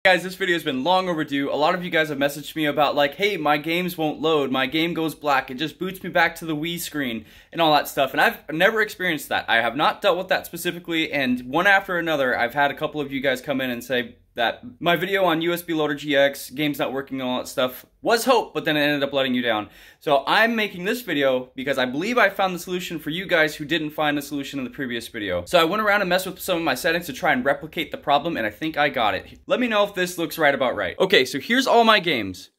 Guys, this video has been long overdue. A lot of you guys have messaged me about like, hey, my games won't load, my game goes black, it just boots me back to the Wii screen and all that stuff, and I've never experienced that. I have not dealt with that specifically, and one after another, I've had a couple of you guys come in and say that my video on USB Loader GX, games not working and all that stuff, was hope, but then it ended up letting you down. So I'm making this video because I believe I found the solution for you guys who didn't find the solution in the previous video. So I went around and messed with some of my settings to try and replicate the problem, and I think I got it. Let me know if this looks right about right. Okay, so here's all my games.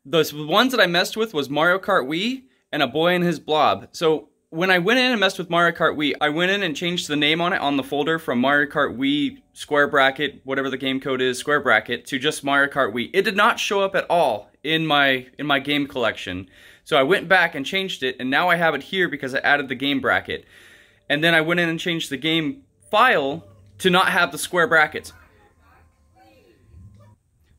The ones that I messed with was Mario Kart Wii and A Boy and His Blob. So when I went in and messed with Mario Kart Wii, I went in and changed the name on it on the folder from Mario Kart Wii square bracket, whatever the game code is, square bracket, to just Mario Kart Wii. It did not show up at all in my game collection. So I went back and changed it, and now I have it here because I added the game bracket. And then I went in and changed the game file to not have the square brackets.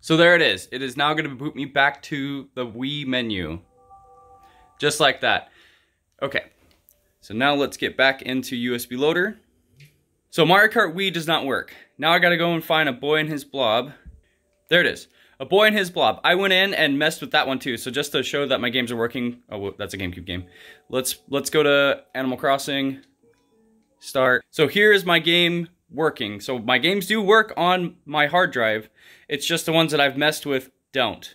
So there it is. It is now going to boot me back to the Wii menu. Just like that. Okay. So now let's get back into USB Loader. So Mario Kart Wii does not work. Now I gotta go and find A Boy and His Blob. There it is. A Boy and His Blob. I went in and messed with that one too. So just to show that my games are working. Oh, that's a GameCube game. Let's go to Animal Crossing. Start. So here is my game working. So my games do work on my hard drive. It's just the ones that I've messed with don't.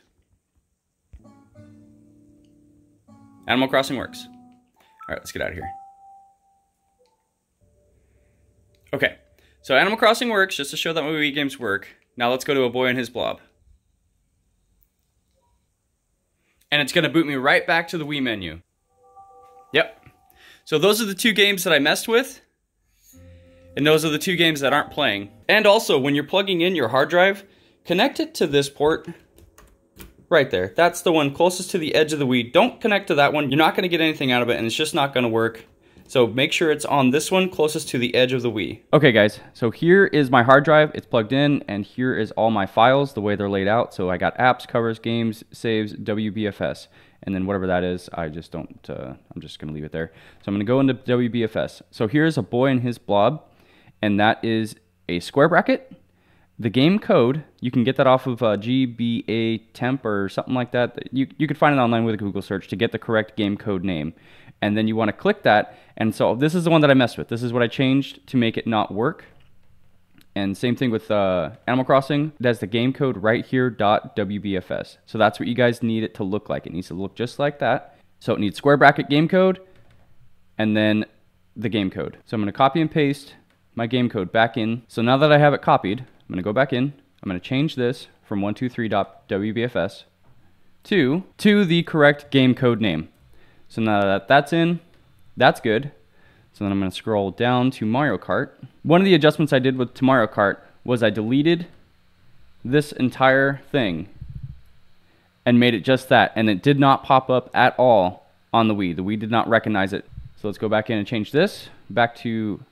Animal Crossing works. Alright, let's get out of here. Okay, so Animal Crossing works, just to show that my Wii games work. Now let's go to A Boy and His Blob. And it's going to boot me right back to the Wii menu. Yep. So those are the two games that I messed with. And those are the two games that aren't playing. And also, when you're plugging in your hard drive, connect it to this port. Right there. That's the one closest to the edge of the Wii. Don't connect to that one. You're not going to get anything out of it, and it's just not going to work. So make sure it's on this one closest to the edge of the Wii. Okay guys, so here is my hard drive. It's plugged in, and here is all my files, the way they're laid out. So I got apps, covers, games, saves, WBFS. And then whatever that is, I just don't, I'm just going to leave it there. So I'm going to go into WBFS. So here's A Boy and His Blob, and that is a square bracket. The game code, you can get that off of GBA temp or something like that. You could find it online with a Google search to get the correct game code name. And then you want to click that. And so this is the one that I messed with. This is what I changed to make it not work. And same thing with Animal Crossing. It has the game code right here, .wbfs. So that's what you guys need it to look like. It needs to look just like that. So it needs square bracket game code and then the game code. So I'm going to copy and paste my game code back in. So now that I have it copied, I'm going to go back in. I'm going to change this from 123.wbfs to the correct game code name. So now that that's in, that's good. So then I'm going to scroll down to Mario Kart. One of the adjustments I did to Mario Kart was I deleted this entire thing and made it just that. And it did not pop up at all on the Wii. The Wii did not recognize it. So let's go back in and change this back to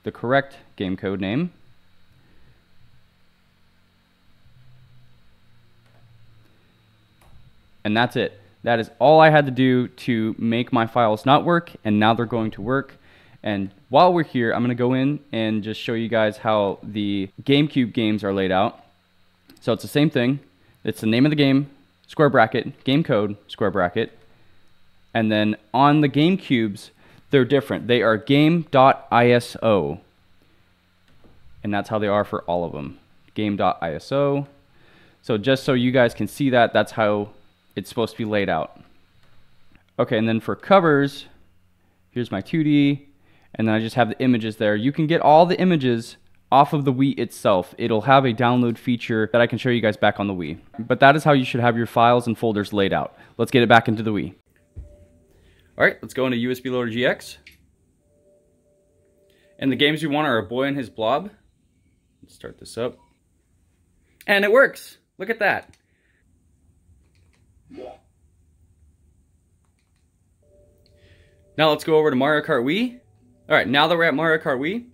the correct game code name. And that's it. That is all I had to do to make my files not work, and now they're going to work. And while we're here, I'm going to go in and just show you guys how the GameCube games are laid out. So it's the same thing. It's the name of the game, square bracket, game code, square bracket. And then on the GameCubes, they're different. They are game.iso. And that's how they are for all of them. Game.iso. So just so you guys can see that, that's how it's supposed to be laid out. Okay, and then for covers, here's my 2D, and then I just have the images there. You can get all the images off of the Wii itself. It'll have a download feature that I can show you guys back on the Wii. But that is how you should have your files and folders laid out. Let's get it back into the Wii. All right, let's go into USB Loader GX. And the games we want are A Boy and His Blob. Let's start this up. And it works. Look at that. Now let's go over to Mario Kart Wii. Alright, now that we're at Mario Kart Wii.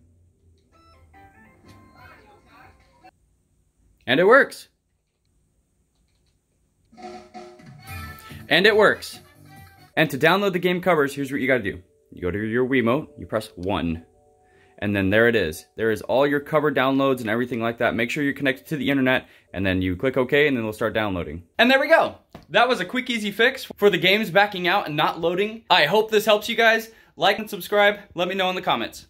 And it works. And it works. And to download the game covers, here's what you gotta do. You go to your Wiimote, you press 1. and then there it is. There is all your cover downloads and everything like that. Make sure you're connected to the internet, and then you click OK, and then it'll start downloading. And there we go. That was a quick, easy fix for the games backing out and not loading. I hope this helps you guys. Like and subscribe. Let me know in the comments.